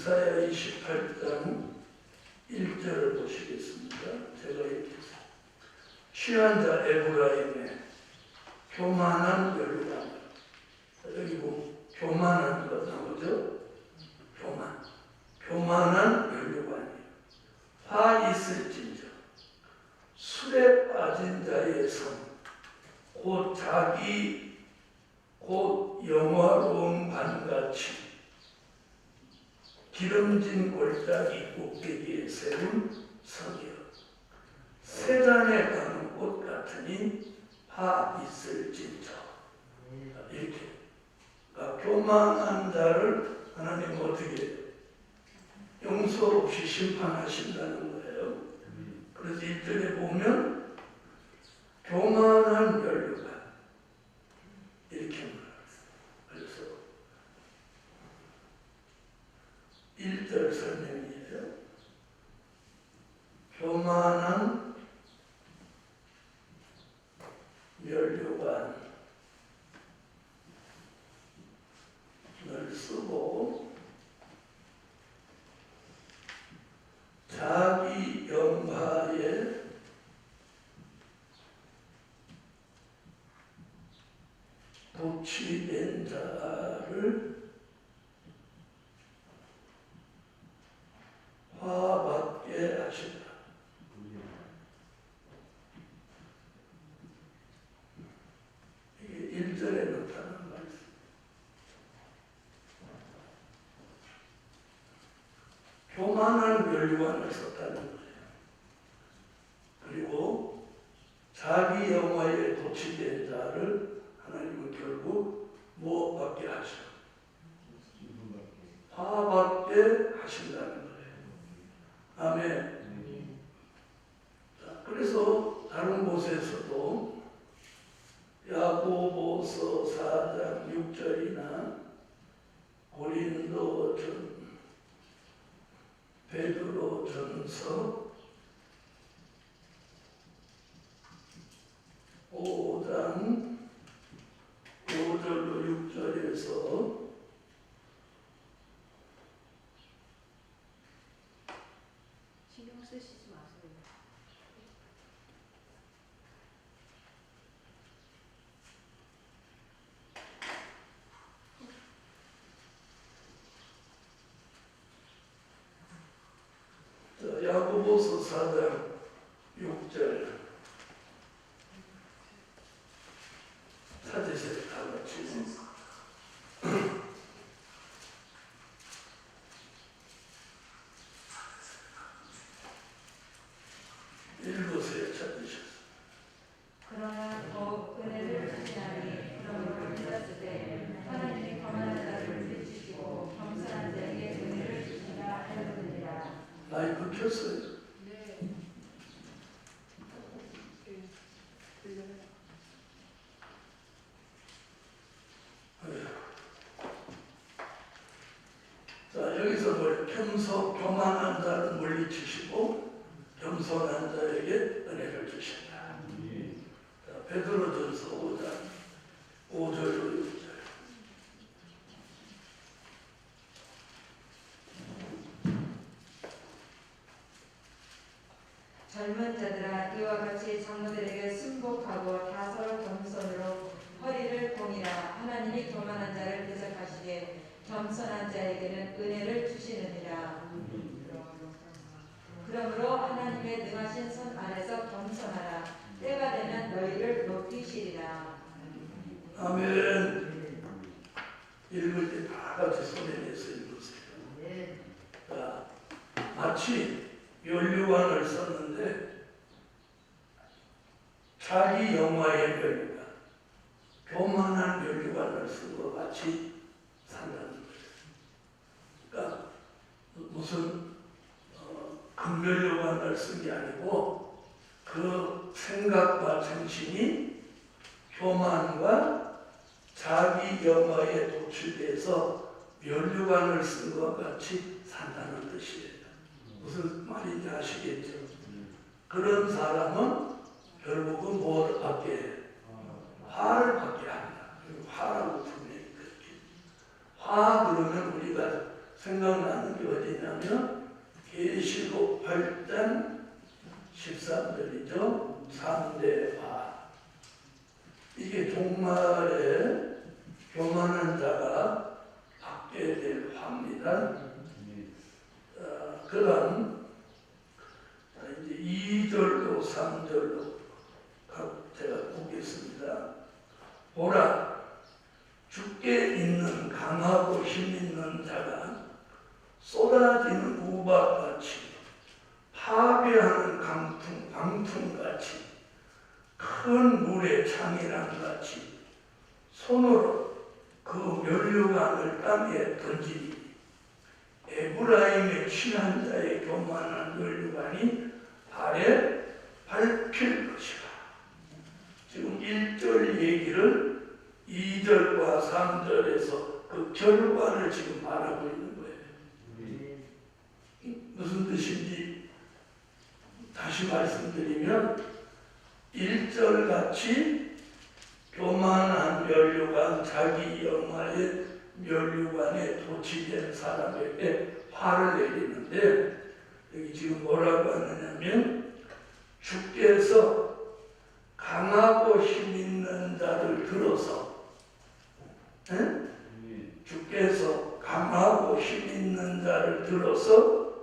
이사야 28장 1절을 보시겠습니다. 제가 이렇게 취한 자 에브라임의 교만한 멸류관. 여기 보면 교만한가 나오죠? 교만한 멸류관이에요. 화 있을진저 술에 빠진 자의 성, 곧 자기 곧 영화로운 관같이 기름진 골짜기 꼭대기에 세운 성이여 세잔에 가는 꽃 같으니 화 있을진저. 이렇게 교만한 자를 하나님 어떻게 용서 없이 심판하신다는 거예요. 그래서 1절에 보면 교만한 멸류관 이렇게 말합니다. 그래서 1절 설명이에요. 교만한 멸류관을 쓰고 자기 영화에 도취된 자를 화받게 하신다. 이게 1절에 나타나는 말씀. 교만한 멸류관을 썼다는 거예요. 그리고 자기 영화에 도취된 자를 하나님은 결국 무엇받게 하셔? 화받게 하신다는 거예요. 아멘. 자, 그래서 다른 곳에서도 야고보서 4장 6절이나 고린도전 베드로전서 5장 5절로 6절에서 신경 쓰시지 마세요. 야고보서 4장 6절 찾으세요. 다 같이. 읽으세요. 찾으셨어요. 그러나 더욱 은혜를 주시나니 그러므로 믿었을 때 하나님이 거만한 자를 물리치시고 겸손한 자에게 은혜를 주시라 하였느니라. 마이크 켰어요. 네. 자, 여기서 교만한 자를 물리치시고 겸손한 자에게 은혜를 주신다. 자, 베드로전서 5장 5절로 6절. 젊은 자들아 이와 같이 장로들에게 순복하고 다 서로 겸손으로 허리를 공이라. 하나님이 교만한 자를 대적하시되 겸손한 자에게는 은혜를 주시느니라. 그러므로 하나님의 능하신 손 아래서 겸손하라. 때가 되면 너희를 높이시리라. 아멘. 읽을 때 다 같이 소리 내서 읽으세요. 자, 마치 멸류관을 썼는데 자기 영화의 멸류관, 교만한 멸류관을 쓴 것 같이 산다는 거예요. 그러니까 무슨 금멸류관을 쓴 게 아니고 그 생각과 정신이 교만과 자기 영화에 도취돼서 멸류관을 쓴 것 같이 산다는 뜻이에요. 무슨 말인지 아시겠죠? 그런 사람은 결국은 뭘 받게 해요? 화를 받게 한다. 화라고 분명히 그렇게. 화 그러면 우리가 생각나는 게 어디냐면 계시록 8장 13절이죠. 3대 화. 이게 종말에 교만한 자가 받게 될 화입니다. 그다음 이제 2절로 3절로 제가 보겠습니다. 보라, 주께 있는 강하고 힘 있는 자가 쏟아지는 우박같이 파괴하는 강풍같이 큰 물의 창이랑같이 손으로 그 면류관을 땅에 던지니 에브라임의 친한 자의 교만한 면류관이 발에 밟힐 것이라. 지금 1절 얘기를 2절과 3절에서 그 결과를 지금 말하고 있는 거예요. 무슨 뜻인지 다시 말씀드리면 1절 같이 교만한 면류관, 자기 영화의 면류관에 도취된 사람에게 화를 내리는데 여기 지금 뭐라고 하느냐면 주께서 강하고 힘 있는 자를 들어서 주께서 강하고 힘 있는 자를 들어서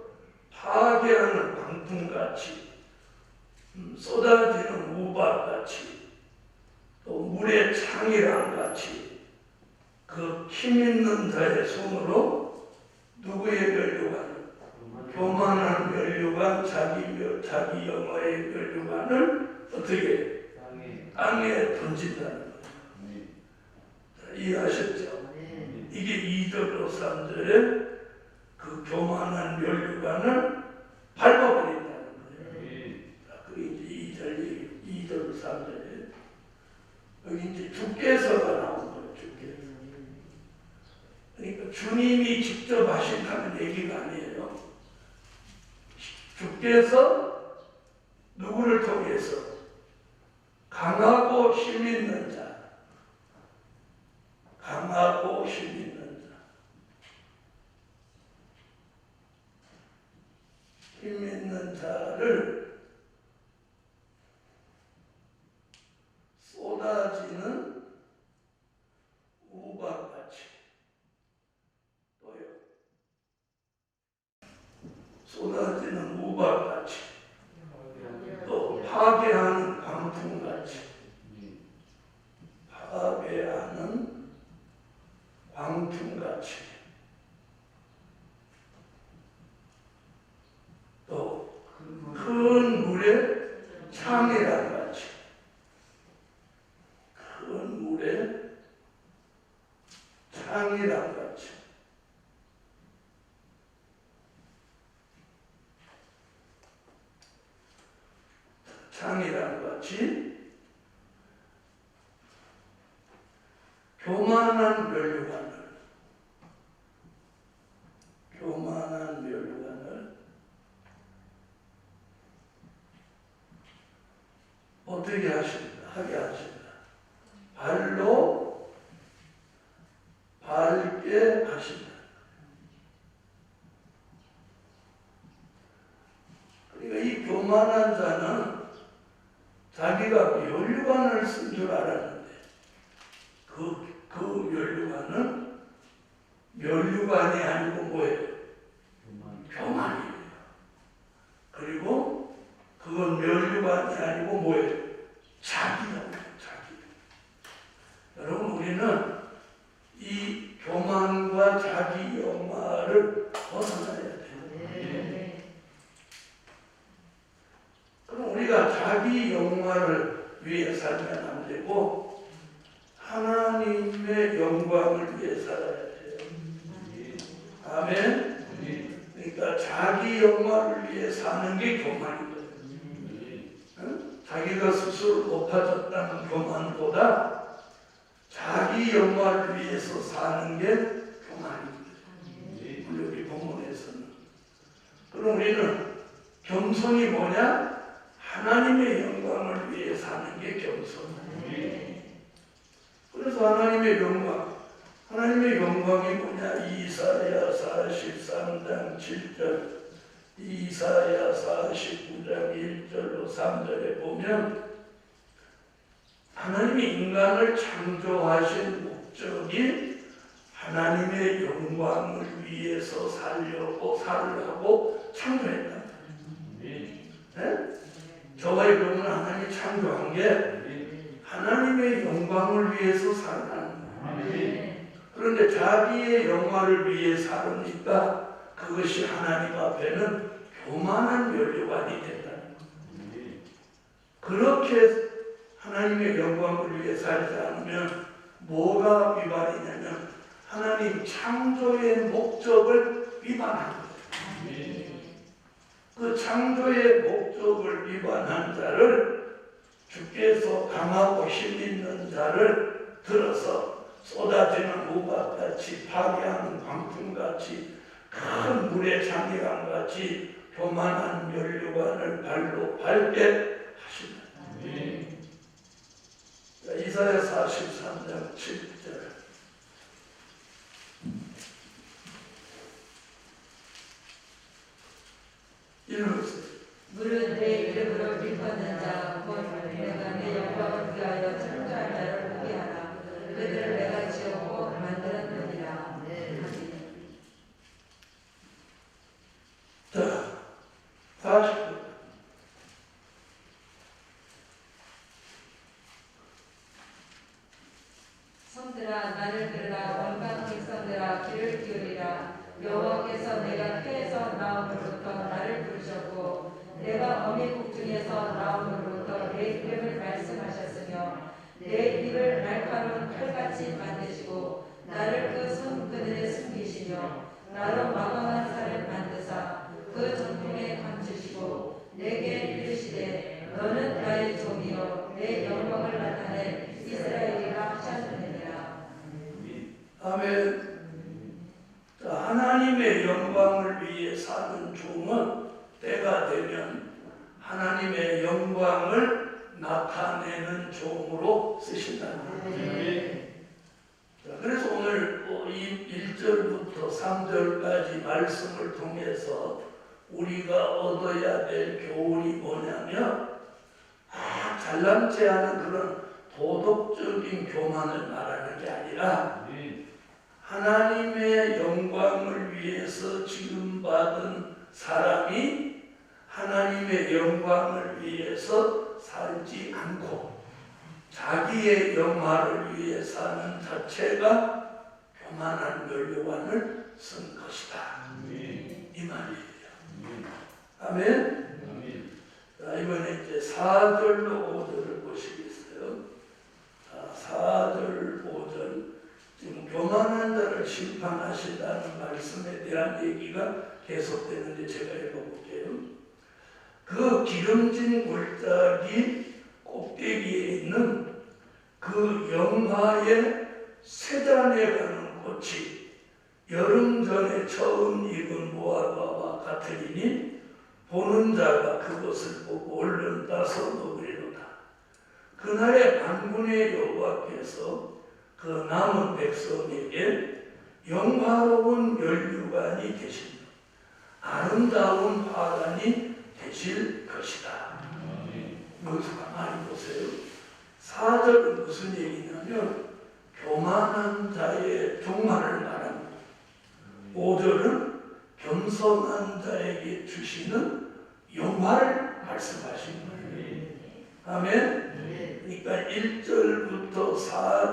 파괴하는 강풍같이 쏟아지는 우박같이 또 물의 창이랑같이 그 힘 있는 자의 손으로 누구의 면류관? 교만한 면류관, 자기 영화의 면류관을 어떻게 땅에 던진다는 거예요. 이해하셨죠? 이게 2절로 3절에 그 교만한 면류관을 밟아버린다는 거예요. 그게 이제 2절 얘기, 2절로 3절에 여기 이제 주께서가 나온 거예요. 주께서. 그러니까 주님이 직접 하신다는 얘기가 아니에요. 주께서 누구를 통해서 강하고 힘 있는 자, 강하고 힘 있는 자, 힘 있는 자를 쏟아지는 우박같이 또요. 쏟아지는 우박같이 또 파괴하는 광풍같이 파괴하는 광풍같이 또 큰 물의 창이랑 같이 큰 물의 창이랑 같이 창이랑 같이 교만한 면류관을 어떻게 하게 하신다. 발로 밟게 하신다. 그러니까 이 교만한 자는 자기가 면류관을 쓴 줄 알았는데 그 면류관은 면류관이 아니고 뭐예요? 교만이에요. 그리고 그건 면류관이 아니고 뭐예요? 자기라고요. 자기. 여러분, 우리는 이 교만과 자기 영화를 벗어나야 돼요. 그럼 우리가 자기 영화를 위해 살면 안 되고 하나님의 영광을 위해 살아야 돼요. 아멘. 그러니까 자기 영광을 위해 사는 게 교만이거든요. 자기가 스스로 높아졌다는 교만보다 자기 영광을 위해서 사는 게 교만입니다. 우리 본문에서는. 그럼 우리는 겸손이 뭐냐? 하나님의 영광을 위해 사는 게 겸손이에요. 그래서 하나님의 영광이 뭐냐? 뭐냐? 이사야 43장 7절, 이사야 49장 1절로 3절에 보면 하나님이 인간을 창조하신 목적이 하나님의 영광을 위해서 살려고 창조했다. 네? 저와 여러분은 하나님이 창조한 게 하나님의 영광을 위해서 살아가는 거예요. 그런데 자기의 영광을 위해 살으니까 그것이 하나님 앞에는 교만한 면류관이 된다는 거예요. 그렇게 하나님의 영광을 위해 살지 않으면 뭐가 위반이냐면 하나님 창조의 목적을 위반한 거예요. 그 창조의 목적을 위반한 자를 주께서 강하고 힘있는 자를 들어서 쏟아지는 우박같이 파괴하는 광풍같이 큰 물의 장기강같이 교만한 면류관을 발로 밟게 하신다. 이사야 43장 7절 읽으세요. 물은 내 이름으로 일컫는 자, 곧 내가 내 영광을 위하여 창조한 자를 보게 하라. 그들을 내가 지었고 만들었느니라. 자, 40분. 성들아 나를 들으라. 원방 백성들아 귀를 기울이라. 여호와께서 내가 태에서 나옴으로부터 나를 부르셨고 내가 어미 국중에서 나옴으로부터 내 이름을 말씀하셨으며 내 입을 날카로운 칼같이 만드시고 나를 그 손그늘에 숨기시며 나로 마감한 살을 만드사 그 정통에 감추시고 내게 이르시되 너는 나의 종이요 내 영광을 나타낼 이스라엘이라 하셨느니라. 아멘. 하나님의 영광을 위해 사는 종은 때가 되면 하나님의 영광을 나타내는 종으로 쓰신다는 거예요. 그래서 오늘 1절부터 3절까지 말씀을 통해서 우리가 얻어야 될 교훈이 뭐냐면 잘남지 않은 그런 도덕적인 교만을 말하는 게 아니라 하나님의 영광을 위해서 지음받은 사람이 하나님의 영광을 위해서 살지 않고 자기의 영화를 위해 사는 자체가 교만한 면류관을 쓴 것이다. 이 말이에요. 아멘. 자, 이번에 이제 4절로 5절을 보시겠어요? 4절 5절 지금 교만한 자를 심판하신다는 말씀에 대한 얘기가 계속되는데 제가 읽어볼게요. 그 기름진 골짜기 꼭대기에 있는 그 영화의 세잔에 가는 꽃이 여름 전에 처음 익은 무화과와 같으리니 보는 자가 그것을 보고 얼른 따서 먹으리로다. 그날의 만군의 여호와께서 그 남은 백성에게 영화로운 면류관이 되신다. 아름다운 화관이 되실 것이다. 여기서 가만히 보세요. 4절은 무슨 얘기냐면 교만한 자의 종말을 말합니다. 5절은 겸손한 자에게 주시는 영화를 말씀하신 거예요. 아멘. 그러니까 1절부터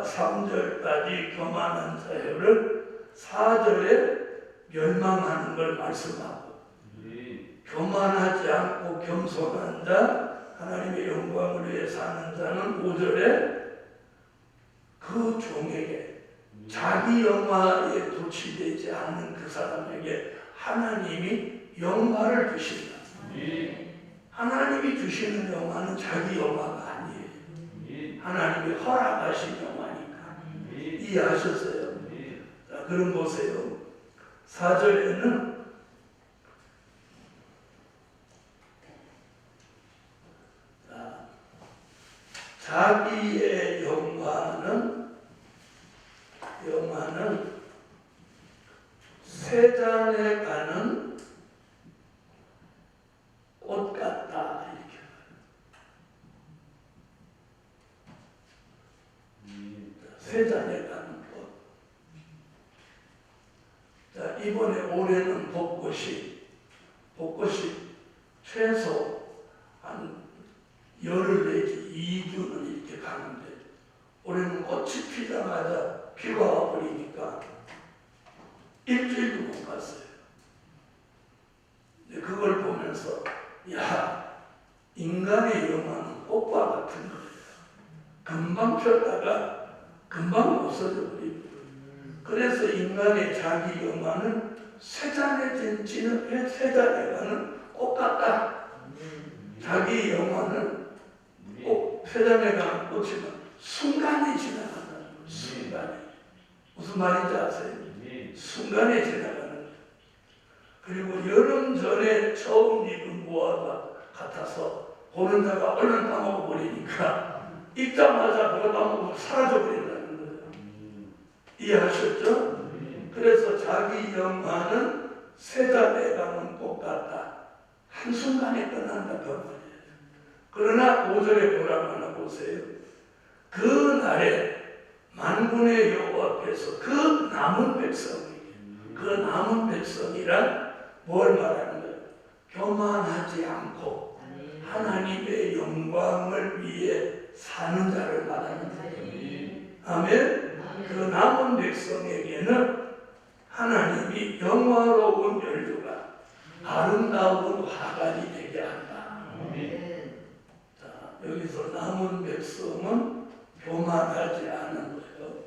3절까지 교만한 자를 4절에 멸망하는 걸 말씀하고 교만하지 않고 겸손한 자 하나님의 영광을 위해 사는 자는 5절에 그 종에게 자기 영화에 도취되지 않은 그 사람에게 하나님이 영화를 주신다. 하나님이 주시는 영화는 자기 영화가 아니에요. 하나님이 허락하신 영화니까. 이해하셨어요? 자, 그럼 보세요. 4절에는 자기의 영화는 올해는 벚꽃이 최소 한 열흘 내지 2주는 이렇게 가는데 올해는 꽃이 피자마자 비가 와버리니까 일주일도 못 갔어요. 근데 그걸 보면서 야, 인간의 영화는 꽃과 같은 거예요. 금방 폈다가 금방 없어져 버립니다. 그래서 인간의 자기 영화는 쇠잔해가는 꽃 같다. 자기 영화는 꼭 쇠잔해가는 꽃이면 순간에 지나간다. 순간에. 무슨 말인지 아세요? 순간에 지나가는 거예요. 그리고 여름 전에 처음 입은 무화과 같아서 보는 자가 얼른 따먹어 버리니까 입자마자 그거 따먹고 사라져 버린다는 거예요. 이해하셨죠? 그래서 자기 영화는 쇠잔해가는 꽃 같다. 한순간에 끝난다 그 말이에요. 그러나 5절에 뭐라고 하나 보세요. 그 날에 만군의 여호와께서 그 남은 백성이란 뭘 말하는 거예요? 교만하지 않고 하나님의 영광을 위해 사는 자를 말하는 거예요. 아멘. 그 남은 백성에게는 하나님이 영화로운 연료가 아름다운 화관이 되게 한다. 자, 여기서 남은 백성은 교만하지 않은 거예요.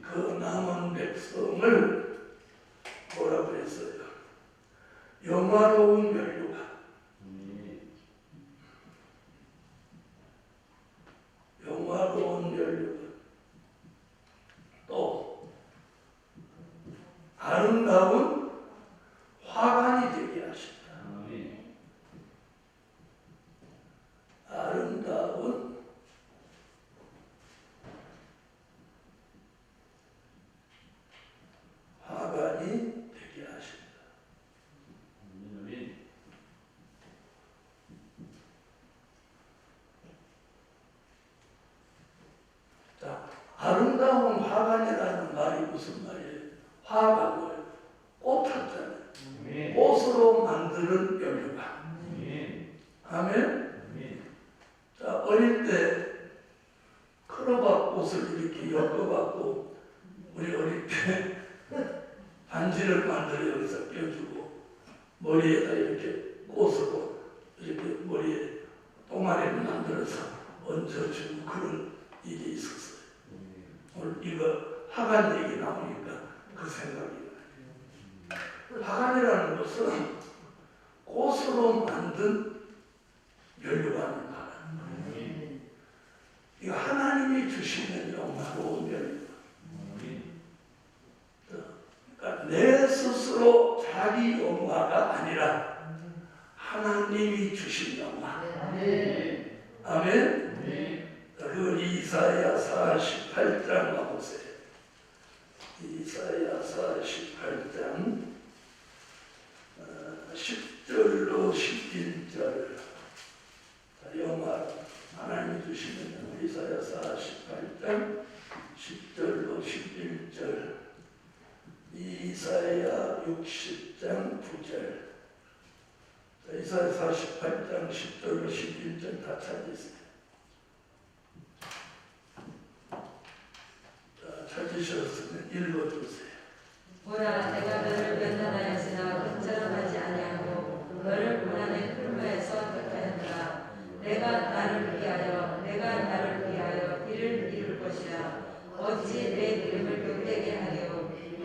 그 남은 백성을 뭐라고 했어요? 영화로운 연료가 또 아름다운 화관이 되게 하신다. 아름다운 화관이 되게 하신다. 자, 아름다운 화관이라는 말이 무슨 말이에요? 화가 뭐예요? 꽃 같잖아요. 꽃으로 만드는 연료가. 아멘. 자, 어릴 때 크로바 꽃을 이렇게 엮어갖고 우리 어릴 때 반지를 만들어 여기서 껴주고 머리에다 이렇게 꽃으로 이렇게 머리에 동아리를 만들어서 얹어주고 그런 일이 있었어요. 오늘 이거 화관 얘기 나오니까 그 생각이 나요. 화관이라는 것은 꽃으로 만든 연료관입니다. 이거 하나님이 주시는 영화로운 연료. 그러니까 내 스스로 자기 영화가 아니라 하나님이 주신 영화. 아멘. 그 이사야 48장 가보세요. 이사야 48장 10절로 11절. 영화 하나님이 주시는 영화 이사야 48장 10절로 11절. 이사야 60장 9절. 이사야 48장 10절로 11절 다 찾으세요. 찾으셨으면 읽어주세요. 보라, 내가 너를 면단하였으나 은처럼 하지 아니하고 너를 고난의 풀무에서 택하였노라. 내가 나를 위하여 이를 이룰 것이라. 어찌 내 이름을 욕되게 하려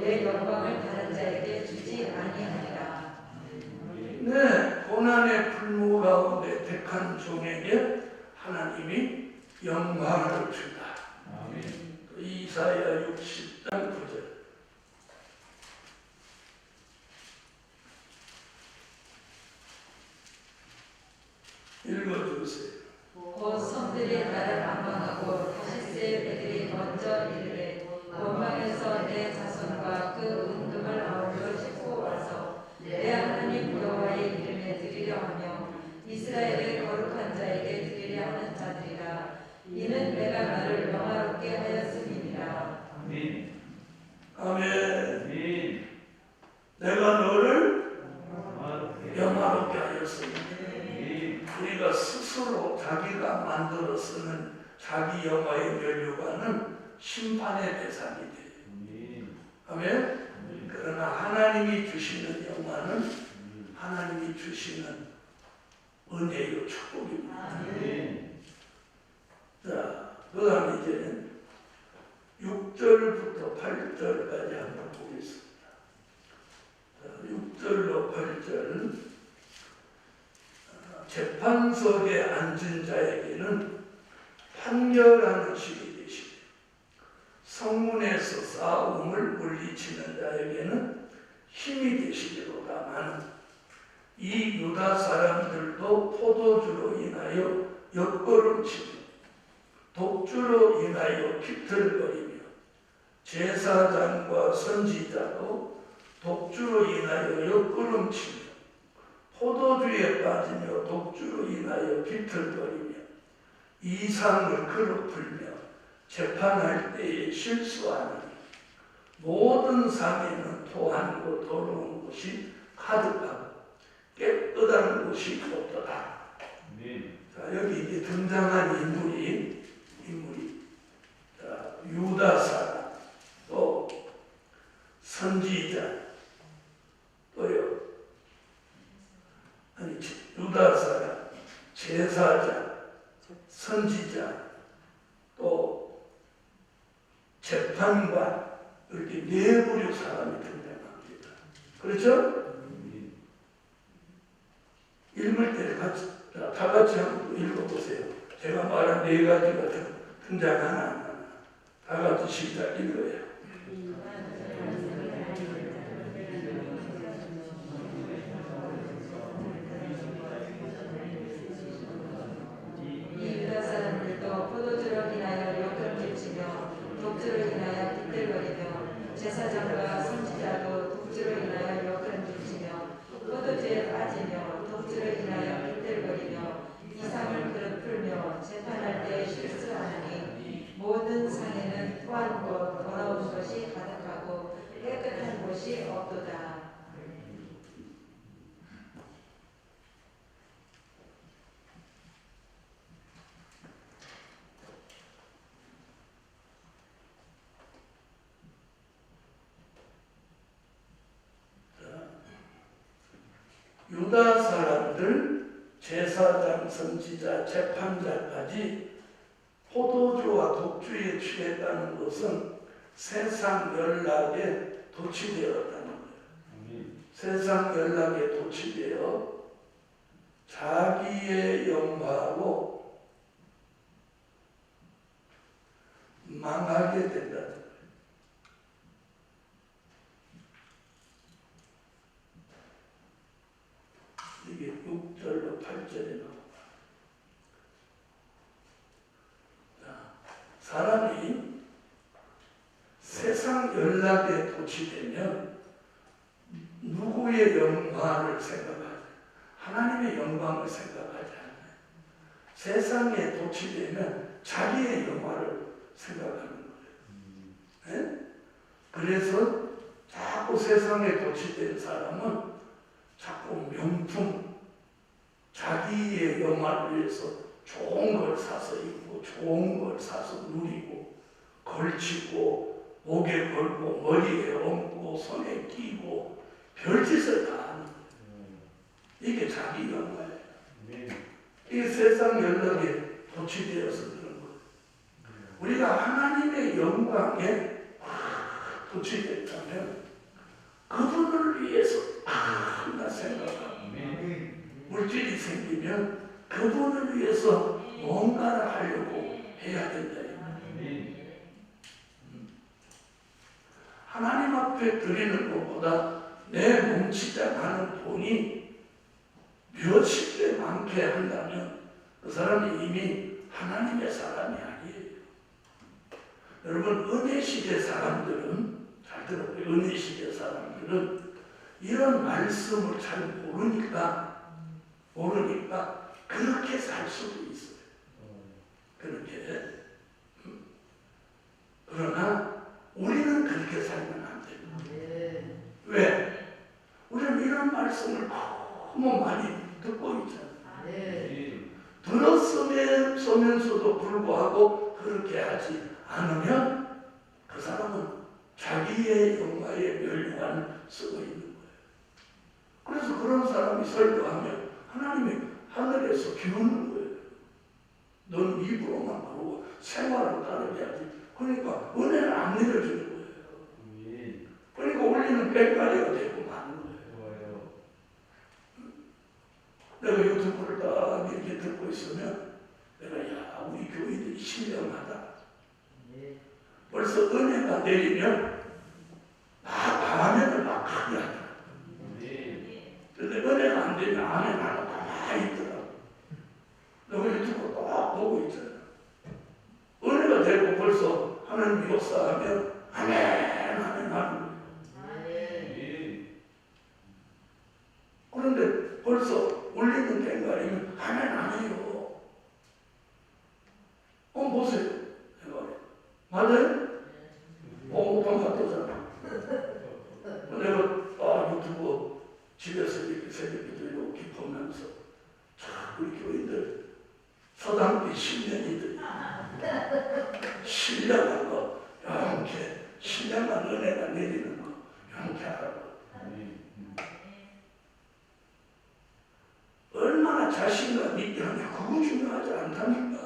내 영광을 다른 자에게 주지 아니하리라. 네, 고난의 풀무 가운데 택한 종에게 하나님이 영광을 주다. 아멘. 이사야 60장 9절. 읽어주세요. 곧 성들이 나를 악망하고 다시스의 배들이 먼저 이르되 원망에서 내 자손과 그 은금을 아울러 싣고 와서 내 하나님 여호와의 이름에 드리려 하며 이스라엘의 거룩한 자에게 드리려 하는 자들이라. 이는 내가 나를 영화롭게 하였음이니라. 아멘. 아멘. 내가 너를 자기가 만들어 쓰는 자기 영화의 면류관은 심판의 대상이 돼요. 아멘? 그러나 하나님이 주시는 영화는 하나님이 주시는 은혜요 축복입니다. 자, 그 다음에 이제는 6절부터 8절까지 한번 보겠습니다. 자, 6절로 8절. 재판석에 앉은 자에게는 판결하는 신이 되시고 성문에서 싸움을 물리치는 자에게는 힘이 되시기로다마는 이 유다 사람들도 포도주로 인하여 옆걸음치며 독주로 인하여 비틀거리며 제사장과 선지자도 독주로 인하여 옆걸음치며 포도주에 빠지며 독주로 인하여 비틀거리며 이상을 그릇풀며 재판할 때에 실수하느니 모든 상에는 토하고 더러운 것이 가득하고 깨끗한 곳이 없도다. 자, 여기 이제 등장한 인물이 자, 유다 사람, 또 선지자, 또요 유다 사람, 제사장, 선지자, 또 재판관, 이렇게 네 부류 사람이 등장합니다. 그렇죠? 읽을 때 다 같이 한번 읽어보세요. 제가 말한 네 가지가 등장하나 다 같이 시작 읽어요. 이 유다 사람들도 포도주로 인하여 옆걸음질치며 독주로 인하여 비틀거리며 제사장과 선지자도 독주로 인하여 옆걸음질치며 포도주에 빠지며 독주로 인하여 비틀거리며 이상을 그릇풀며 재판할 때 실수하느니 모든 상에는 토하고 더러운 것이 가득하고 깨끗한 곳이 없도다. 유다 사람들, 제사장, 선지자, 재판자까지 포도주와 독주에 취했다는 것은 세상 연락에 도취되었다는 거예요. 세상 연락에 도취되어 자기의 영화로 망하게 된다는 거예요. 이게 6절로 8절에 나옵니다. 사람이 세상 연락에 도취되면 누구의 영광을 생각하지, 하나님의 영광을 생각하지 않아요. 세상에 도취되면 자기의 영광을 생각하는 거예요. 네? 그래서 자꾸 세상에 도취된 사람은 자꾸 명품, 자기의 영화를 위해서 좋은 걸 사서 입고 좋은 걸 사서 누리고 걸치고 목에 걸고 머리에 얹고 손에 끼고 별짓을 다 하는 거예요. 이게 자기 영화예요. 이게 세상 연락에 도취되어서 그런 거예요. 우리가 하나님의 영광에 도취됐다면 그분을 위해서 나 생각하고 물질이 생기면 그분을 위해서 뭔가를 하려고 해야 된다. 하나님 앞에 드리는 것보다 내 뭉치자 하는 돈이 몇십 배 많게 한다면 그 사람이 이미 하나님의 사람이 아니에요. 여러분, 은혜 시대 사람들은, 잘 들어보세요. 은혜 시대 사람들은 이런 말씀을 잘 모르니까 그렇게 살 수도 있어요. 그렇게. 그러나 우리는 그렇게 살면 안 돼요. 왜? 우리는 이런 말씀을 너무 많이 듣고 있잖아요. 들었으면서도 불구하고 그렇게 하지 않으면 그 사람은 자기의 영광에 멸류관을 쓰고 있는 거예요. 그래서 그런 사람이 설교하면 하나님이 하늘에서 비웃는 거예요. 너는 입으로만 그러고 생활을 따르야지. 그러니까 은혜를 안 내려주는 거예요. 그러니까 우리는 뺑가리가 되고 마는 거예요. 내가 유튜브를 딱 이렇게 듣고 있으면 내가 야 우리 교인들이 신령하다. 벌써 은혜가 내리면 아멘을 막 크게 하더라. 근데 은혜가 안 되면 아멘 안 하고 가만히 있더라. 내가 유튜브 딱 보고 있잖아. 은혜가 되고 벌써 하나님 역사하면 아멘 아멘 하는 거예요. 그런데 벌써 울리는 댕가리면 아멘 안 해요. 보세요. 맞아요? 오빠 같았잖아. 내가 유튜브 집에서 이렇게 새벽에 들고 기쁘면서 참 우리 교인들 서당비 10년이들 신령한 거 이렇게 신령한 은혜가 내리는 거 이렇게 하라고. 얼마나 자신감 있게 하냐 그거 중요하지 않다니까.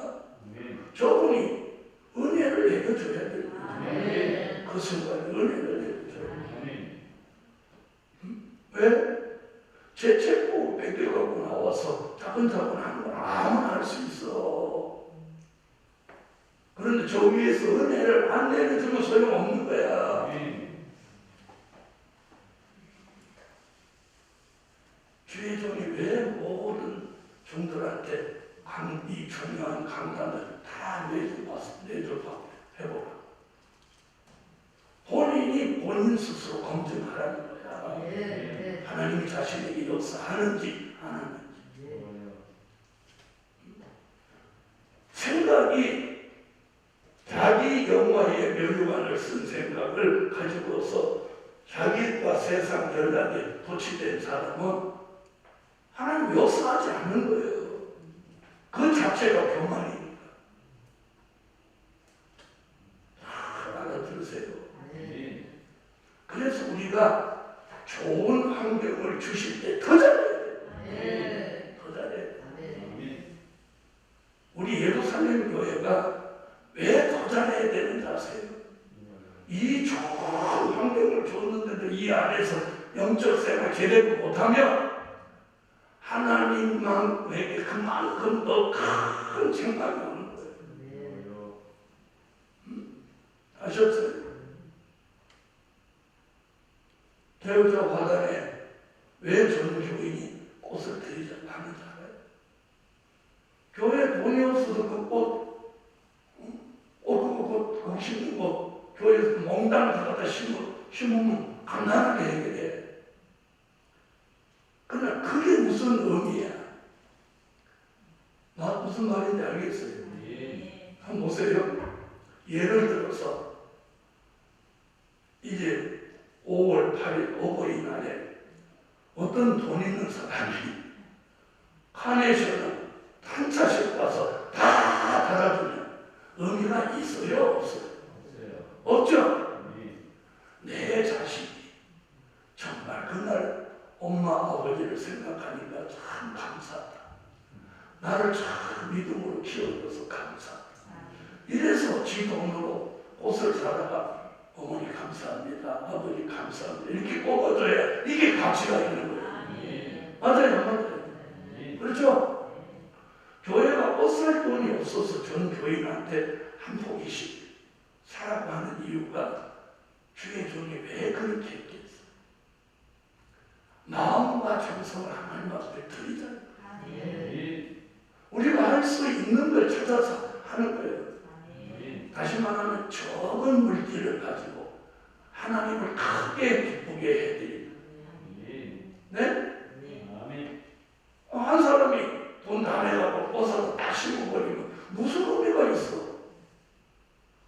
저분이 은혜를 내려줘야 돼요. 그 순간에 은혜를 내려줘야 돼요. 왜? 제 책 보고 베껴갖고 나와서 자근자근 하는 건 아무나 할 수 있어. 그런데 저 위에서 은혜를 안 내려주면 소용없는 거야. 주의 종이 왜 모든 종들한테 이 중요한 강단을 다 내줘봐 해보라. 본인이 본인 스스로 검증하라는 거야. 하나님이 자신에게 역사하는지 안 하는지. 생각이 자기 영화에 멸류관을 쓴 생각을 가지고서 자기과 세상 연락에 도취된 사람은 하나님 역사하지 않는 거예요. 그 자체가 교만이니까. 알아들으세요. 그래서 우리가 좋은 환경을 주실 때 더 잘해야 돼요. 더 잘해야 돼요. 우리 예루살렘 교회가 왜 더 잘해야 되는지 아세요? 이 좋은 환경을 줬는데도 이 안에서 영적 생활 제대로 못하면 하나님만에게 그만큼 더 큰 생각이 오는 거예요. 아셨어요? 대우자 화단에 왜 전교인이 꽃을 들이지 않는지 알아요? 교회 돈이 없어서 그 꽃 심는 거 교회에서 몽땅 갖다 심으면 간단하게 해결해. 그러나 그게 무슨 의미야? 무슨 말인지 알겠어요? 한번 보세요. 예를 들어서 이제 5월 8일 어버이날에 어떤 돈 있는 사람이 카네이션을 한 차씩 와서 다 달아주면 의미가 있어요? 없어요? 없죠? 내 자식이 정말 그날 엄마 아버지를 생각하니까 참 감사하다. 나를 참 믿음으로 키워줘서 감사하다. 이래서 지 돈으로 옷을 사다가 어머니 감사합니다. 아버지 감사합니다. 이렇게 꼽아줘야 이게 가치가 있는 거예요. 맞아요? 맞아요? 그렇죠? 교회가 옷 살 돈이 없어서 전 교인한테 한 포기씩 사라고 하는 이유가 주의 종이 왜 그렇게 했겠어? 마음과 정성을 하나님 앞에 드리잖아요. 우리가 할 수 있는 걸 찾아서 하는 거예요. 다시 말하면 적은 물질을 가지고 하나님을 크게 기쁘게 해드리는. 네? 한 사람이 돈 다 내가고 벗어서 다 심어버리면 무슨 의미가 있어?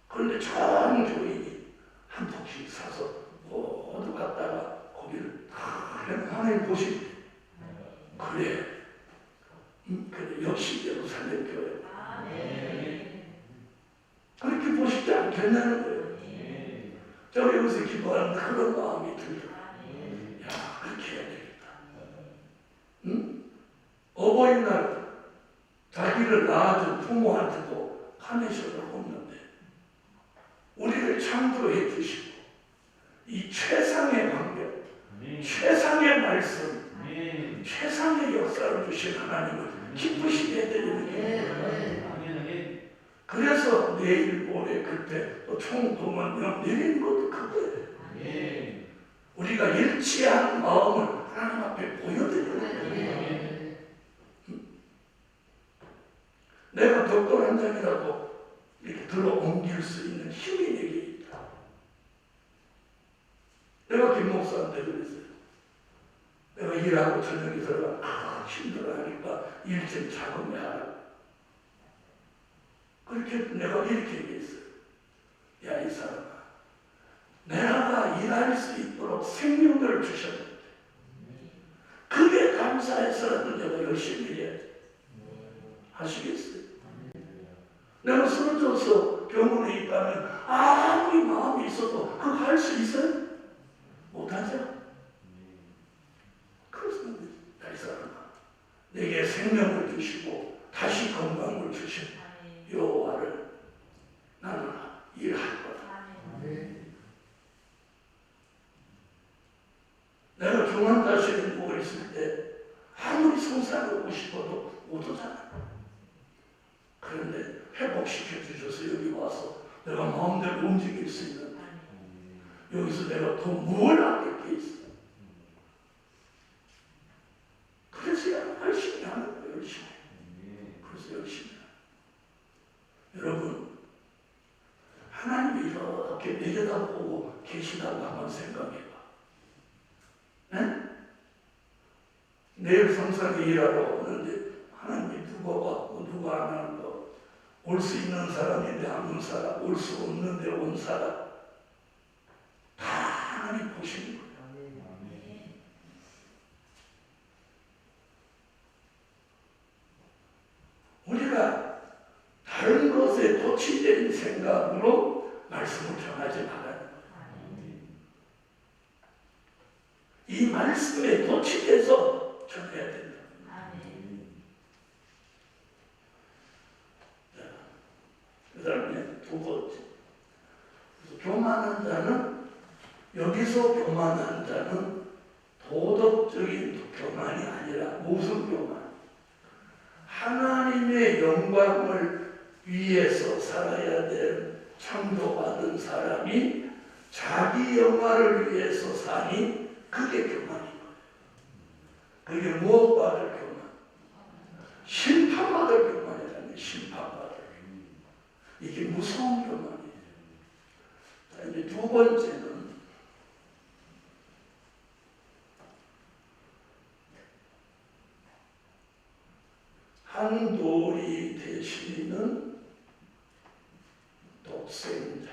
그런데 전 교인이 한 폭씩 사서 모두 갖다가 거기를 다 하나님 보시고 그래 그래, 역시 예루살렘 교회. 아멘. 그렇게 보시지 않겠냐는 거예요. 저 여기서 기도하는 그런 마음이 들더라. 아멘. 야, 그렇게 해야 되겠다. 응? 어버이날 자기를 낳아준 부모한테도 카네이션을 꽂는데 우리를 창조해 주시고 이 최상의 방법, 최상의 말씀, 최상의 역사를 주신 하나님을 기쁘시게 해드리는 게 그래서 내일 모레 그때 또 총동원령 내리는 것도 그거예요. 우리가 일치한 마음을 하나님 앞에 보여드리는 거예요. 내가 벽돌 한 장이라도 이렇게 들어 옮길 수 있는 힘이 내게 있다. 내가 김 목사한테 그랬어요. 내가 일하고 저녁에 들어가 힘들어하니까 일 좀 작으면 하라. 그렇게 내가 이렇게 얘기했어요. 야, 이 사람아, 내가 일할 수 있도록 생명을 주셨는데 그게 감사해서라도 내가 열심히 해야 돼. 하시겠어요? 내가 쓰러져서 병원에 있다면 아무리 마음이 있어도 그거 할 수 있어요? 못하죠? 그렇습니다. 이 사람아, 내게 생명을 주시고 다시 건강을 주신 여호와를 나는 일할 거다. 내가 중환자실에 누워 있을 때 아무리 성사하고 싶어도 못 오잖아. 그런데 회복시켜 주셔서 여기 와서 내가 마음대로 움직일 수 있는데 여기서 내가 더 뭘 아낄 게 있어. 그래서 열심히 하는 거예요. 열심히. 그래서 열심히 하는 거예요. 여러분, 하나님이 이렇게 내려다보고 계시다고 한번 생각해봐. 네? 내일 성산에 일하러 오는데 하나님이 누가 왔고 누가 안 하는 거, 올 수 있는 사람인데 안 온 사람, 올 수 없는데 온 사람 다 하나님 보시는 거예요. 우리가 다른 것에 도취된 생각으로 말씀을 전하지 말아야 돼요. 이 말씀에 도취돼서 전해야 된다. 그 다음에 두 번째, 교만한 자는, 여기서 교만한 자는 도덕적인 교만이 아니라 무슨 교만? 하나님의 영광을 위해서 살아야 될 창조받은 사람이 자기 영광을 위해서 사니 그게 교만인 거예요. 그게 무엇 받을 교만? 심판받을 교만이라는 심판받을. 이게 무서운 교만이에요. 자, 이제 두 번째는 한돌이 되시는 독생자.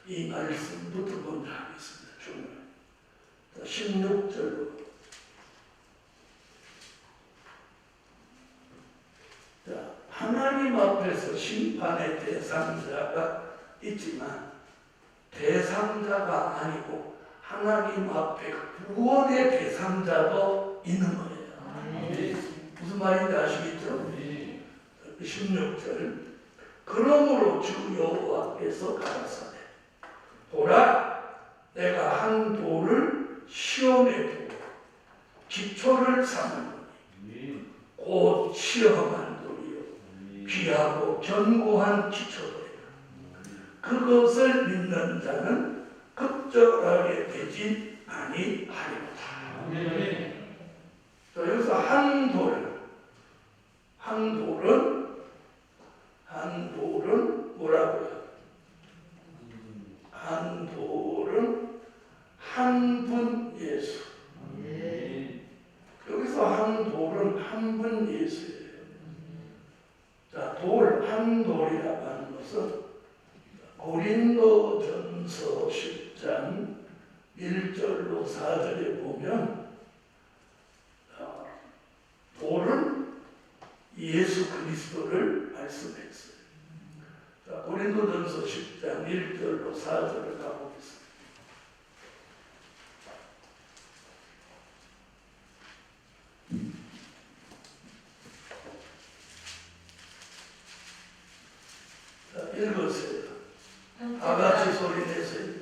이 말씀부터 먼저 하겠습니다. 중요해요. 16절로. 자, 하나님 앞에서 심판의 대상자가 있지만 대상자가 아니고 하나님 앞에 구원의 대상자도 있는 거예요. 무슨 말인지 아시겠죠? 16절. 그러므로 주 여호와께서 가라사대 보라, 내가 한 돌을 시험에 두고 기초를 삼으니 곧 시험한 돌이요 귀하고 견고한 기초들이라. 그것을 믿는 자는 급절하게 되지 아니하리로다. 자, 여기서 한 돌은 뭐라고요? 한 돌은 한 분 예수. 여기서 한 돌은 한 분 예수예요. 자, 한 1절로 4절에 보면 돌은 예수 그리스도를 말씀했어요. 자, 고린도전서 10장 1절로 4절을 가보겠습니다. 자, 읽으세요. 다 같이 소리 내서 읽으세요.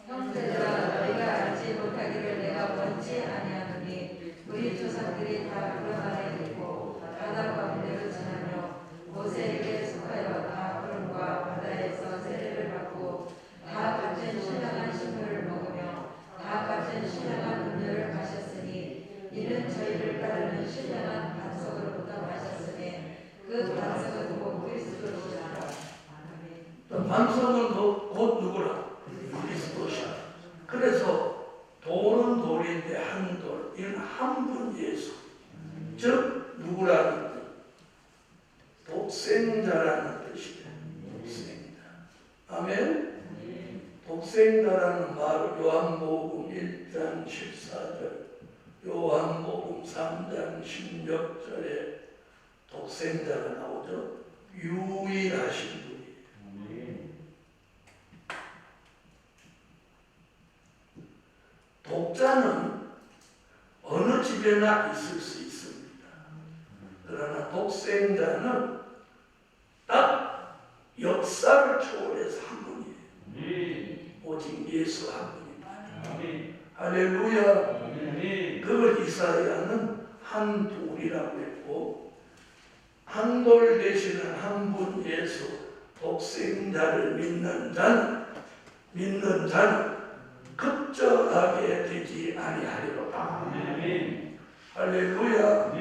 형제들아 너희가 알지 못하기를 내가 원치 아니하노니 우리 조상들이 다 구름 안에 있고 바다 가운데로 지나며 모세에게 속하여 다 구름과 바다에서 세례를 받고 다 같은 신령한 식물을 먹으며 다 같은 신령한 음료를 마셨으니 이는 저희를 따르는 신령한 반석으로부터 마셨으니 그 반석은 곧 그리스도시라. 아멘. 반석은 곧 누구라? 그리스도시라. 그래서 돌은 돌인데 한 돌, 이는 한 분 예수. 즉 누구라는 뜻? 독생자라는 뜻이에요. 독생자. 아멘. 독생자라는 말을 요한복음 1장 14절, 요한복음 3장 16절에 독생자가 나오죠. 유일하신 분이에요. 독자는 어느 집에나 있을 수 있습니다. 그러나 독생자는 딱 역사를 초월해서 한 분이에요. 오직 예수 한 분입니다. 할렐루야. 그걸 이사야는 한 돌이라고 했고, 한 돌 되시는 한 분 예수 독생자를 믿는 자는 급절하게 되지 아니하리로다. 할렐루야.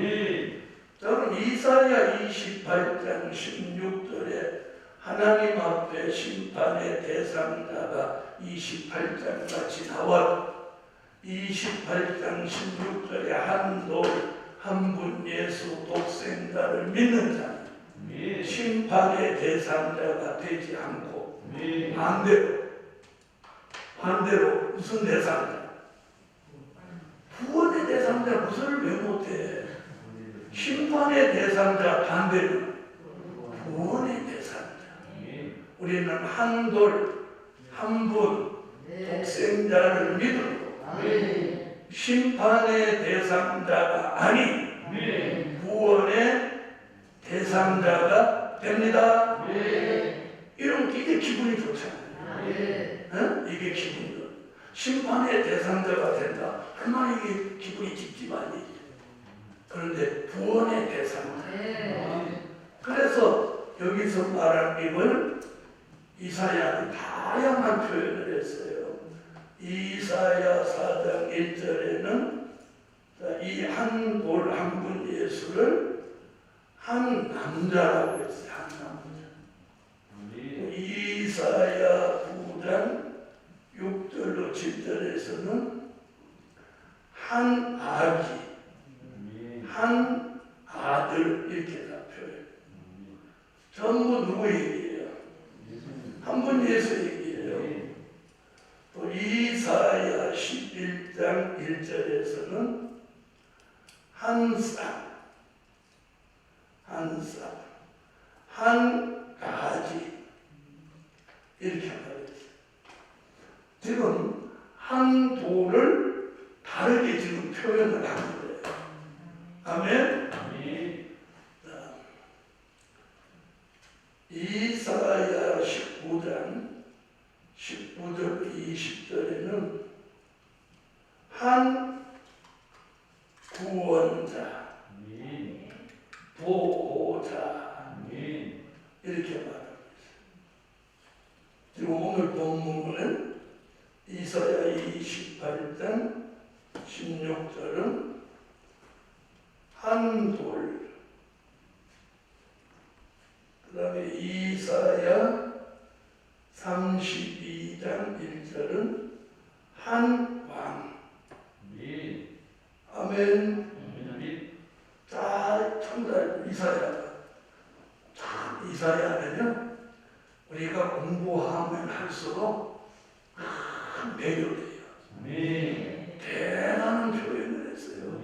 저는 이사야 28장 16절에 하나님 앞에 심판의 대상자가 28장 같이 나와 28장 16절에 한 돌 한 분 예수 독생자를 믿는 자는 심판의 대상자가 되지 않고 반대로 무슨 대상자? 구원의 대상자 무엇을 왜 못해? 심판의 대상자 반대는 구원의 대상자. 우리는 한 돌, 한 분, 독생자를 믿음으로 심판의 대상자가 아닌 구원의 대상자가 됩니다. 이런 이게 기분이 좋잖아요. 이게 기분이요. 심판의 대상자가 된다. 그만 이게 기분이 찝찝한 얘기예요. 그런데 구원의 대상자. 그래서 여기서 말한 입을 이사야는 다양한 표현을 했어요. 이사야 4장 1절에는 이 한 돌 한 분 예수를 한 남자라고 했어요. 한 남자. 이사야 9장 6절로 7절에서는 한 아기, 한 아들 이렇게 다 표현. 전부 누구 얘기예요? 한 분 예수 얘기예요. 또 이사야 11장 1절에서는 한 쌍, 한 가지 이렇게 말했어요. 지금 한 돌을 다르게 지금 표현을 하는 거예요. 아멘. 이사야 19장 19절 20절에는 한 구원자, 보호자 이렇게 말합니다. 지금 오늘 본문은 이사야 28장 16절은 한 돌, 그 다음에 이사야 32장 1절은 한 왕. 아멘. 자, 청자 이사야. 참 이사야는요, 우리가 공부하면 할수록 큰 배려돼요. 대단한 표현을 했어요.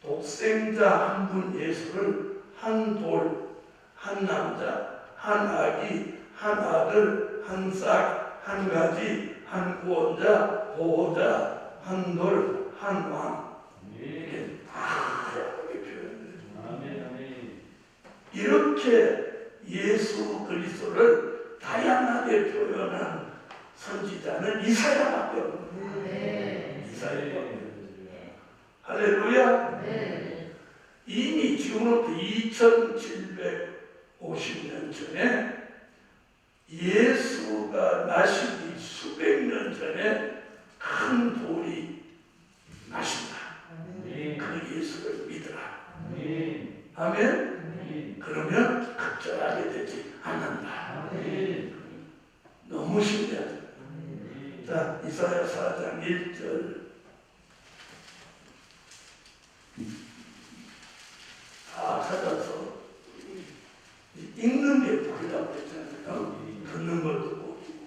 독생자 한 분 예수를 한 돌, 한 남자, 한 아기, 한 아들, 한 싹, 한 가지, 한 구원자, 보호자, 한 돌, 한 왕. 이렇게 다양하게 표현해요. 이렇게 예수 그리스도를 다양하게 표현한 선지자는 이사야밖에 없는 이사야밖에 없는. 할렐루야. 이미 지금으로부터 2750년 전에 예수가 나시기 수백 년 전에 큰 돌이 나신다. 그 예수를 믿으라. 아멘. 그러면 걱정하게 되지 않는다. 너무 신기하죠. 자, 이사야 4장 1절. 다 찾아서 읽는 게 복이라고 했잖아요. 듣는 것도 복이고.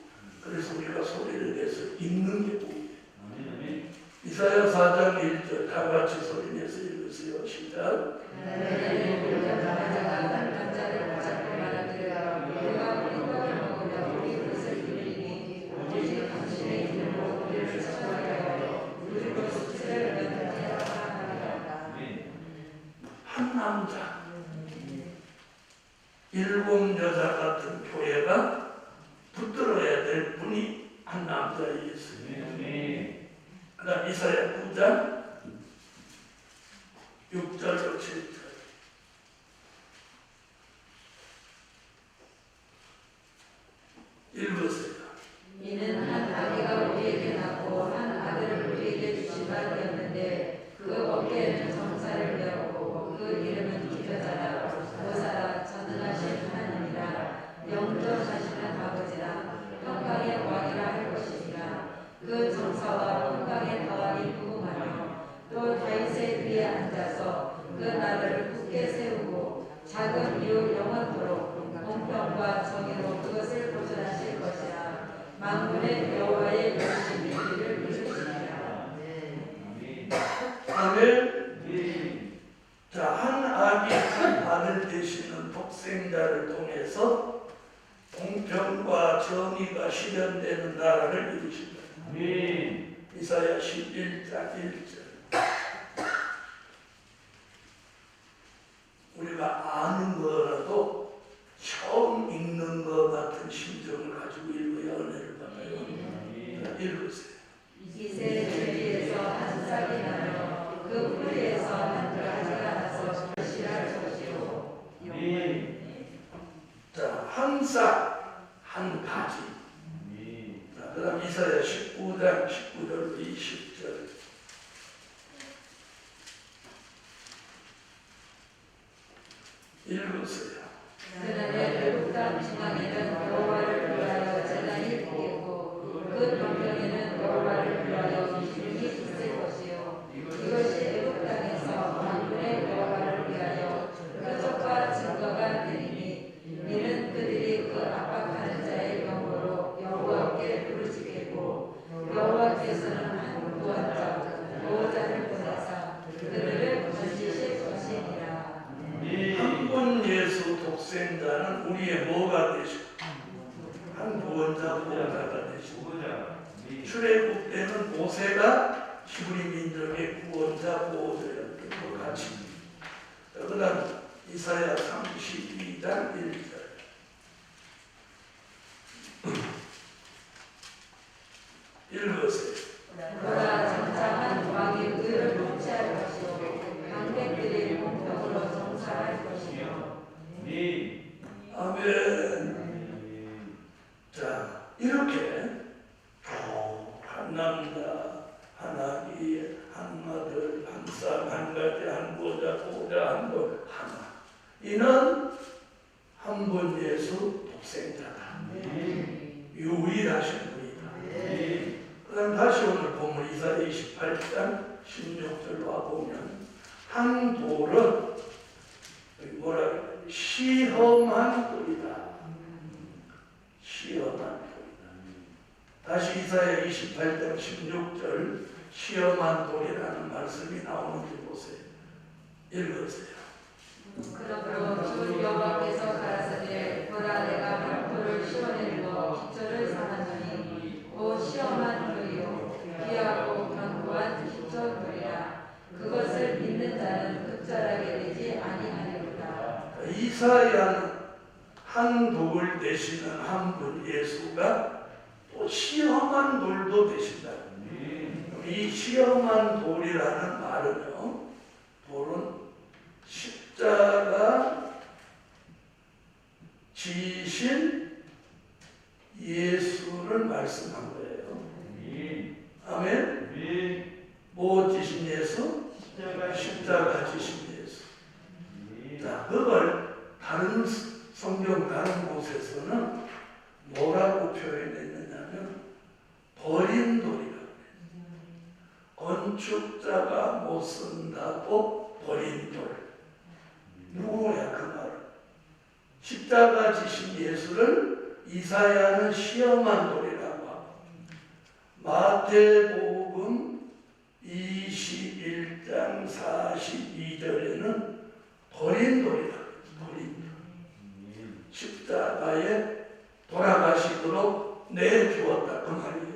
그래서 우리가 소리를 내서 읽는 게 복이에요. 이사야 4장 1절 다 같이 소리 내서 읽으세요. 시작. 한 남자, 일곱 여자 같은 교회가 붙들어야 될 분이 한 남자 예수님. 그 다음 이사야 9장 6절로 7절. 읽으세요. 이는 한 아기가 우리에게 낳고 한 아들을 우리에게 주시바 되었는데 그 어깨에는 정사를 메었고 그 이름은 기도자라 보살아 전능하신 하나님이라 영존하시는 아버지라 평강의 왕이라 할 것이니라. 그 정사와 평강의 다왕이 부흥하며 또 다윗의 위에 앉아서 그 나라를 굳게 세우고 작은 이유 영원토록 공평과 정의로 그것을 보존하실 것이라. 만군의 여호와의 열심히 이를 이루시리라. 아멘. 자, 한 아기 한 아들 되시는 독생자를 통해서 공평과 정의가 실현되는 나라를 이루신다. 이사야 11장 1절. 우리가 아는 거라도 처음 읽는 것 같은 심정을 가지고 읽어야 은혜를 받아요. 읽으세요. 이세 줄기에서 한 싹이 나며 그 뿌리에서 한 가지가 나서 실할 것이요. 자, 한 싹, 한 가지. 자, 그 다음 이사야 19장 19절로 20절. 읽으세요. 그날에 외국 땅 중앙에는 여호와를 위하여 제단이 있겠고 그 병경에는 여호와를 위하여 기둥이 있을 것이요. 이것이 외국 땅에서 만군의 여호와를 위하여 표적과 증거가 되리니 이는 그들이 그 압박하는 자의 영으로 여호와께 부르짖겠고 여호와께서는 한 구원자 보호자를 보내사 그들을 건지실 것이니라. 한 분 예수 독생자는 우리의 뭐가 되시고 한 구원자 보호자가 되시고 출애굽 때는 모세가 히브리 민족의 구원자 보호자였던 것 같이. 그 다음 이사야 32장 1절. 읽으세요. 그가 정착한 왕이 의를 통치할 것이요 강백들이 공평으로 정착할 것이요. 아멘. 자, 이렇게 한 남자, 한 아기, 한 아들, 한 쌍, 한 가지, 한 보자, 한 분, 하나. 이는 한 분 예수 독생자다. 유일하신 분이다. 그 다음 다시 오늘 본문 이사야 28장 16절로 와보면 한 돌은 뭐라 그래요? 시험한 돌이다. 시험한 돌이다. 다시 이사야 28장 16절 시험한 돌이라는 말씀이 나오는지 보세요. 읽으세요. 그러므로 주 여호와께서 가라사대 보라 내가 한 돌을 시원해주어 기초를 삼았노니 곧 시험한 돌이요 귀하고 견고한 기초 돌이라 그것을 믿는 자는 흑절하게 되지 아니하리로다. 이사야는 한 돌 되시는 한 분 예수가 또 시험한 돌도 되신다. 이 시험한 돌이라는 말은요, 돌은 십자가 지신 예수를 말씀한 거예요. 아멘. 뭐 지신 예수? 십자가 지신 예수. 자, 그걸 다른 성경 다른 곳에서는 뭐라고 표현했느냐면 버린 돌이라고 해요. 건축자가 못 쓴다고 버린 돌. 누구야 그 말은? 십자가 지신 예수를 이사야는 시험한 돌이라고 하고 마태복음 21장 42절에는 버린 돌이라고 해요. 버린 돌. 십자가에 돌아가시도록 내주었다 그 말이에요.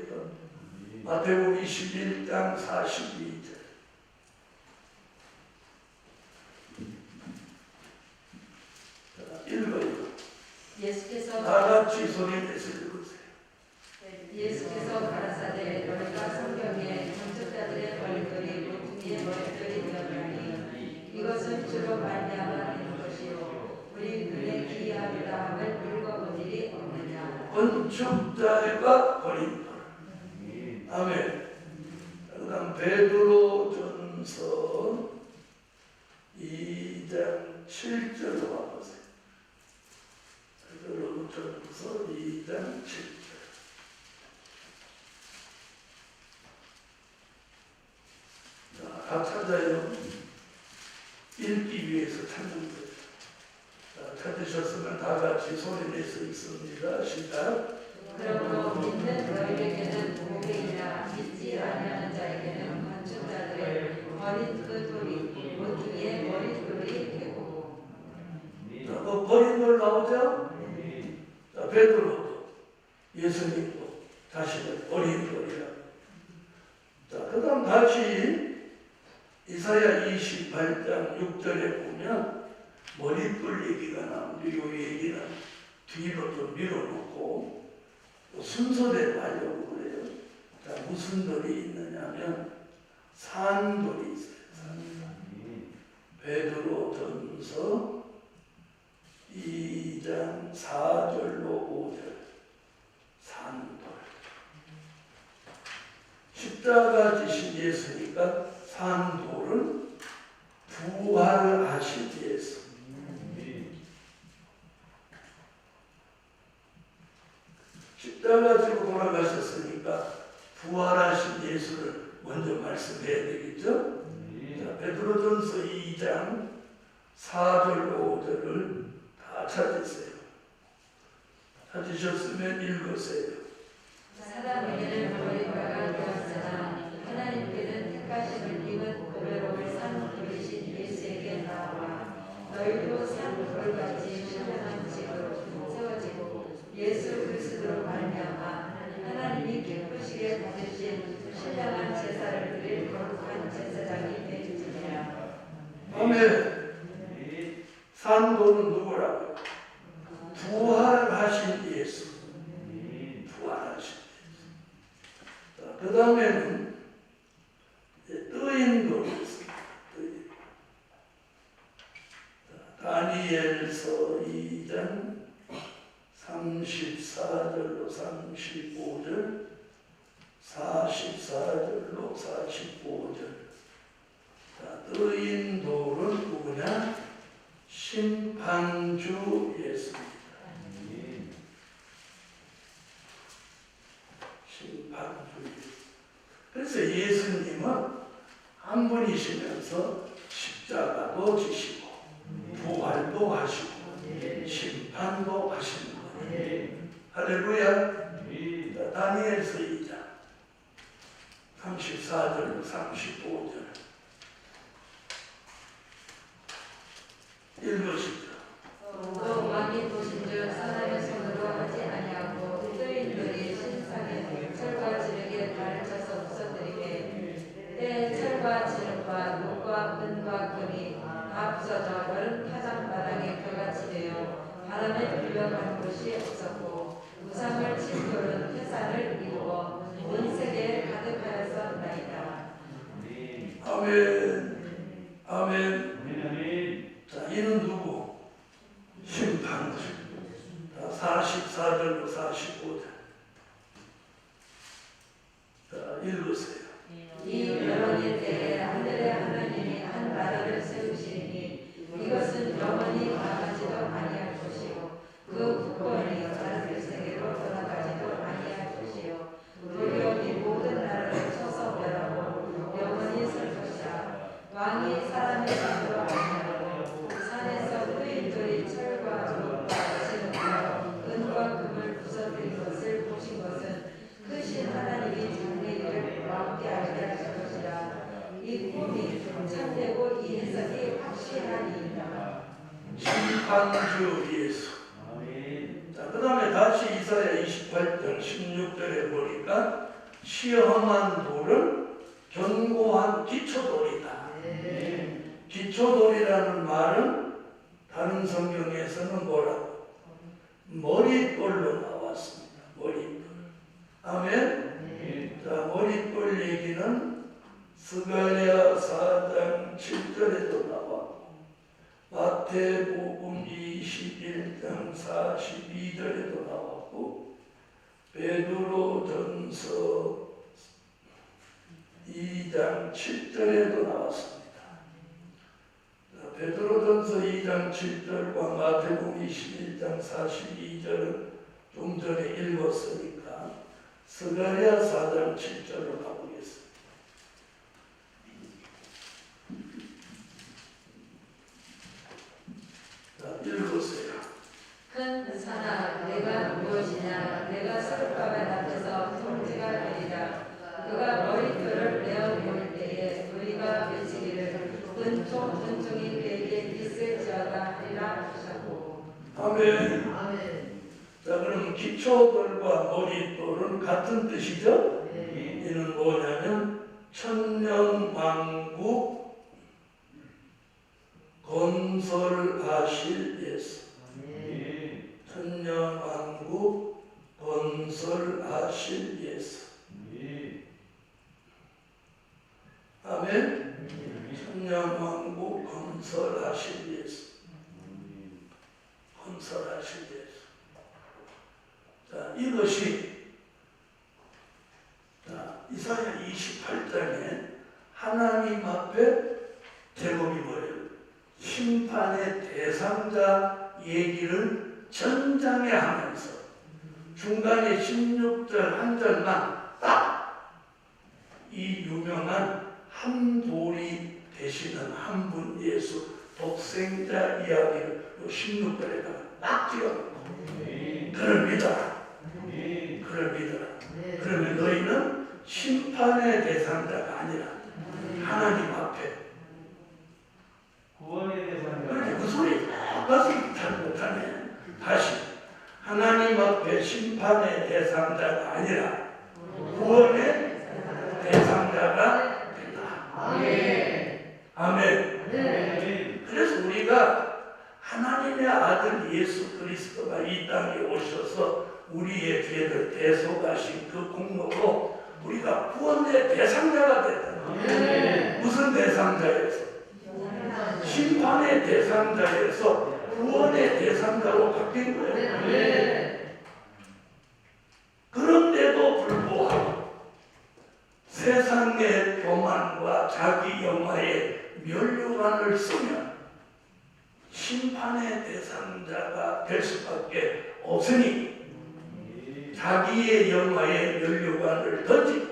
마태복음 21장 42절. 읽어요. 예수께서 다 같이 소리 내서 읽으세요. 예수께서 가라사대 너희가 성경에 건축자들의 머리털이 모퉁이의 머리털이 되었나니 이것은 주로 말미암아 것이요 우리 눈에 기이하다 함을 읽어본 일이 없느냐. 건축자가 버린 돌. 아멘. 그 다음 베드로전서 2장 7절로 와보세요. 베드로전서 2장 7절. 자, 다 찾아요. 읽기 위해서 찾는 거예요. 자, 찾으셨으면 다 같이 소리내서 읽습니다. 시작. 그러므로 믿는 너희에게는 복이라 믿지 아니하는 자에게는 건축자들의 버린 그 돌이 모퉁이의 머리돌이 되고. 자, 뭐 버린 돌 나오죠? 자, 베드로도 예수님도 자신을 버린 돌이라. 자, 그 다음 다시 이사야 28장 6절에 보면 머리돌 얘기가 나오는데 이 얘기는 뒤로 좀 밀어놓고 순서대로 하려고 그래요. 자, 무슨 돌이 있느냐면 산돌이 있어요. 베드로전서 2장 4절로 5절. 산돌. 십자가 지신 예수니까 산돌은 부활하신 예수. 십자가 지고 돌아가셨으니까 부활하신 예수를 먼저 말씀해야 되겠죠? 자, 베드로전서 2장 4절로 5절을 다 찾으세요. 찾으셨으면 읽으세요. 사람에게는 머리카락이 되었으나 하나님께는 택하심을 입은 고배로울 산 돌이신 예수에게 나와 너희도 산 돌같이 신령한 집으로 세워지고 예수 그리스도로 말미암아 하나님이 기쁘시게 받으신 신령한 제사를 드릴 거룩한 제사장이 되리라. 아멘. 산돌은 누구라고요? 부활하신 예수. 부활하신 예수. 자, 그 다음에는 뜨인 돌이 있습니다. 다니엘서 2장 34절로 35절, 44절로 45절. 자, 뜨인 돌은 누구냐? 심판주 예수입니다. 심판주 예수. 그래서 예수님은 한 분이시면서 십자가도 지시고 부활도 하시고 심판도 하시는 거예요. 할렐루야. 다니엘서 2장 34절로 35절 읽으시죠. 또 왕이 보신즉 사람의 손으로 하지 아니하고 뜨인들이 신상에 철과 지륵에 발을 쳐서 부서뜨리되 때에 철과 지륵과 녹과 은과 금이 다 부서져 여름 타장 바닥에 겨같이 되어 바람에 불려간 곳이 없었고 우상을 친 돌은 태산을 이루어 온 세계에 가득하였었나이다. 아멘. 아멘. 자, 이는 누구? 심판주. 44절로 45절. 자, 읽으세요. 이 여론의 때에 하늘의 하나님이 한 나라를 세우시니 이것은 영원히 나가지도 아니할 것이요 그 국권이 다른 세계로 돌아가지도 아니할 것이요 도리어 이 모든 나라를 쳐서 멸하고 영원히 설 것이라. 왕이 사람의 손으로 아니하고 산에서 뜨인돌이 철과 녹과 지름과 은과 금을 부서뜨린 것을 보신 것은 크신 하나님이 장래일을 왕께 알게 하실 것이라. 이 꿈이 참되고 이 해석이 확실하니이다. 심판주 예수. 자, 그 다음에 다시 이사야 28장 16절에 보니까 시험한 돌은 견고한 기초돌이다. 기초돌이라는 말은 다른 성경에서는 뭐라고? 머릿돌로 나왔습니다. 머릿돌. 아멘. 자, 머릿돌 얘기는 스가랴 4장 7절에도 나왔고 마태복음 21장 42절에도 나왔고 베드로전서 2장 7절에도 나왔습니다. 베드로전서 2장 7절과 마태복음 21장 42절은 좀 전에 읽었으니까 스가랴 4장 7절로 가보겠습니다. 자, 읽으세요. 큰 산아 내가 무엇이냐 내가 스룹바벨 앞에서 통지가 되리라. 그가 머릿돌을 내어 보일 때에 우리가 외치기를 은총이 그에게 있을지어다 하리라 하셨고. 아멘. 자, 그럼 기초돌과 머릿돌은 같은 뜻이죠? 이는 뭐냐면 천년왕국 건설하실 예수. 천년왕국 건설하실 예수. 아멘. 천년왕국 건설하실 예수. 건설하실 예수. 자, 이것이 이사야 28장에 하나님 앞에 제목이 뭐예요? 심판의 대상자 얘기를 전장에 하면서 중간에 16절 한 절만 딱 이 유명한 한 돌이 되시는 한 분 예수 독생자 이야기를 16절에다가 딱 찍어놓고 그를 믿어라. 그를 믿어라. 그러면 너희는 심판의 대상자가 아니라 하나님 앞에 구원의 대상자. 그렇게 그 소리 똑같이 잘 못하네. 다시 하나님 앞에 심판의 대상자가 아니라 구원의 대상자가 된다. 아멘. 그래서 우리가 하나님의 아들 예수 그리스도가 이 땅에 오셔서 우리의 죄를 대속하신 그 공로로 우리가 구원의 대상자가 됐다. 무슨 대상자에서? 심판의 대상자에서 구원의 대상자로 바뀐 거예요. 그런데도 불구하고 세상의 교만과 자기 영화에 면류관을 쓰면 심판의 대상자가 될 수밖에 없으니 자기의 영화에 면류관을 던지고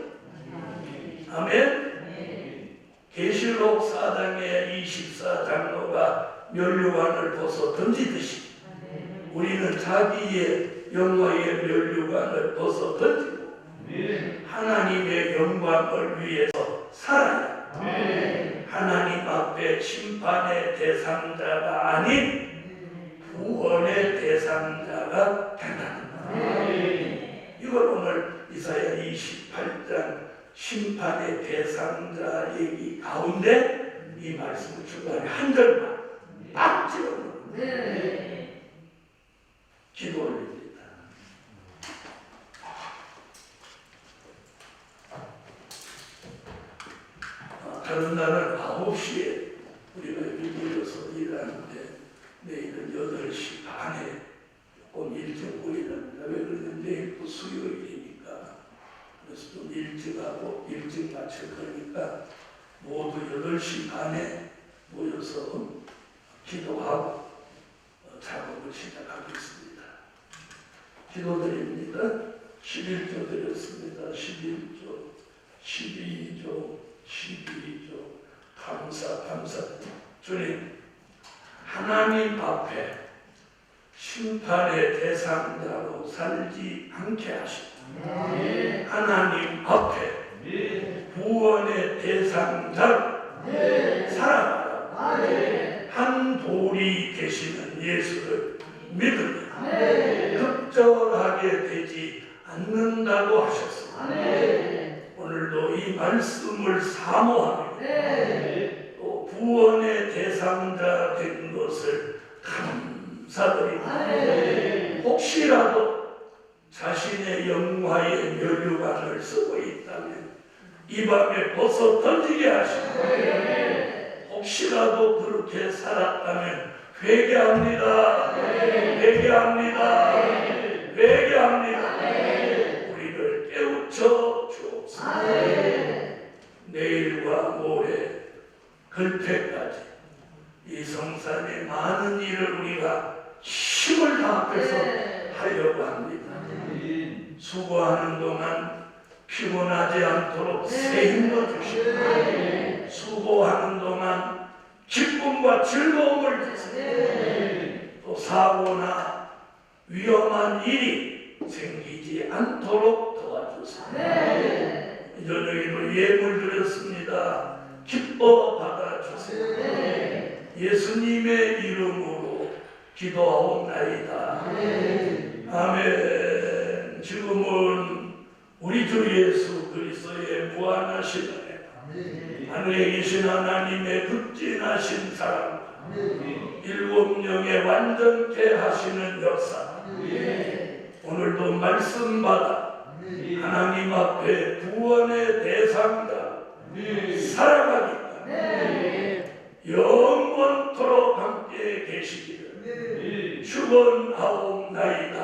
아멘. 계시록 4장의 24장로가 면류관을 벗어 던지듯이 우리는 자기의 영화의 면류관을 벗어 던지고 하나님의 영광을 위해서 살아야 하나님 앞에 심판의 대상자가 아닌 구원의 대상자가 된다는 거예요. 이걸 오늘 이사야 28장 심판의 대상자 얘기 가운데 이 말씀 중간에 한 절만 딱 집어넣는 기도 올립니다. 다른 날은 9시에 우리가 여기 모여서 일하는데 내일은 8시 반에 조금 일찍 모이랍니다. 왜 그러냐면 내일 또 수요일이니까. 그래서 좀 일찍 하고 일찍 마칠 거니까 모두 8시 반에 모여서 기도하고 작업을 시작하겠습니다. 기도드립니다. 11조 드렸습니다. 11조, 12조, 12조. 감사. 주님, 하나님 앞에 심판의 대상자로 살지 않게 하시고 하나님 앞에 구원의 대상자로 살아가라. 한 돌이 계시는 예수를 믿으면 급절하게 되지 않는다고 하셨습니다. 오늘도 이 말씀을 사모하며 또 구원의 대상자 된 것을 감사드립니다. 혹시라도 자신의 영화의 면류관을 쓰고 있다면 이 밤에 벗어 던지게 하시고 혹시라도 그렇게 살았다면 회개합니다. 우리를 깨우쳐 주옵소서. 내일과 모레 글패까지 이 성산의 많은 일을 우리가 힘을 다해서 하려고 합니다. 수고하는 동안 피곤하지 않도록 새 힘도 주시고 수고하는 동안 기쁨과 즐거움을 주시고 또 사고나 위험한 일이 생기지 않도록 도와주세요. 저녁에도 예물 드렸습니다. 기뻐 받아주세요. 예수님의 이름으로 기도하옵나이다. 아멘. 지금은 우리 주 예수 그리스도의 무한하신 은혜, 하늘에 계신 하나님의 극진하신 사랑, 일곱 영의 완전케 하시는 역사, 오늘도 말씀 받아 하나님 앞에 구원의 대상자 살아가기까지 영원토록 함께 계시기를 축원하옵나이다.